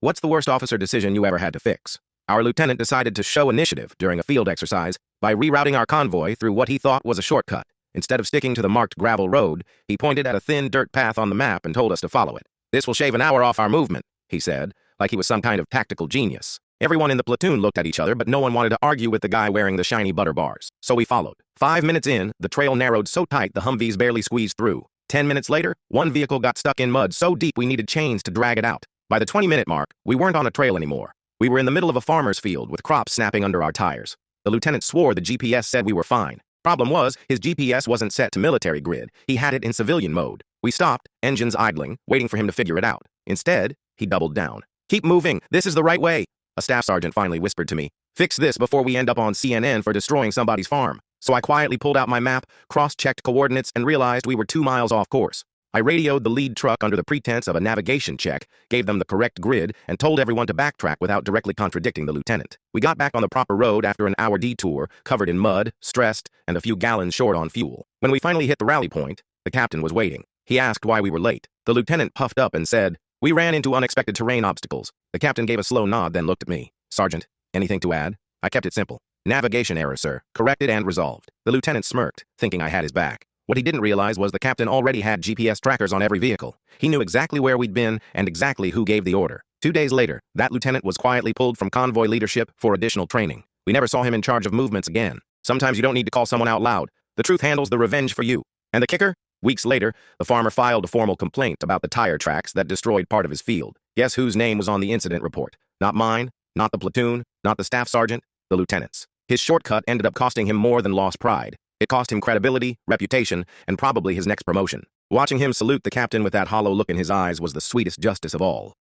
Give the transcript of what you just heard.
What's the worst officer decision you ever had to fix? Our lieutenant decided to show initiative during a field exercise by rerouting our convoy through what he thought was a shortcut. Instead of sticking to the marked gravel road, he pointed at a thin dirt path on the map and told us to follow it. "This will shave an hour off our movement," he said, like he was some kind of tactical genius. Everyone in the platoon looked at each other, but no one wanted to argue with the guy wearing the shiny butter bars. So we followed. 5 minutes in, the trail narrowed so tight the Humvees barely squeezed through. 10 minutes later, one vehicle got stuck in mud so deep we needed chains to drag it out. By the 20-minute mark, we weren't on a trail anymore. We were in the middle of a farmer's field with crops snapping under our tires. The lieutenant swore the GPS said we were fine. Problem was, his GPS wasn't set to military grid. He had it in civilian mode. We stopped, engines idling, waiting for him to figure it out. Instead, he doubled down. "Keep moving. This is the right way," a staff sergeant finally whispered to me. "Fix this before we end up on CNN for destroying somebody's farm." So I quietly pulled out my map, cross-checked coordinates, and realized we were 2 miles off course. I radioed the lead truck under the pretense of a navigation check, gave them the correct grid, and told everyone to backtrack without directly contradicting the lieutenant. We got back on the proper road after an hour detour, covered in mud, stressed, and a few gallons short on fuel. When we finally hit the rally point, the captain was waiting. He asked why we were late. The lieutenant puffed up and said, "We ran into unexpected terrain obstacles." The captain gave a slow nod, then looked at me. "Sergeant, anything to add?" I kept it simple. "Navigation error, sir. Corrected and resolved." The lieutenant smirked, thinking I had his back. What he didn't realize was the captain already had GPS trackers on every vehicle. He knew exactly where we'd been and exactly who gave the order. 2 days later, that lieutenant was quietly pulled from convoy leadership for additional training. We never saw him in charge of movements again. Sometimes you don't need to call someone out loud. The truth handles the revenge for you. And the kicker? Weeks later, the farmer filed a formal complaint about the tire tracks that destroyed part of his field. Guess whose name was on the incident report? Not mine, not the platoon, not the staff sergeant, the lieutenant's. His shortcut ended up costing him more than lost pride. It cost him credibility, reputation, and probably his next promotion. Watching him salute the captain with that hollow look in his eyes was the sweetest justice of all.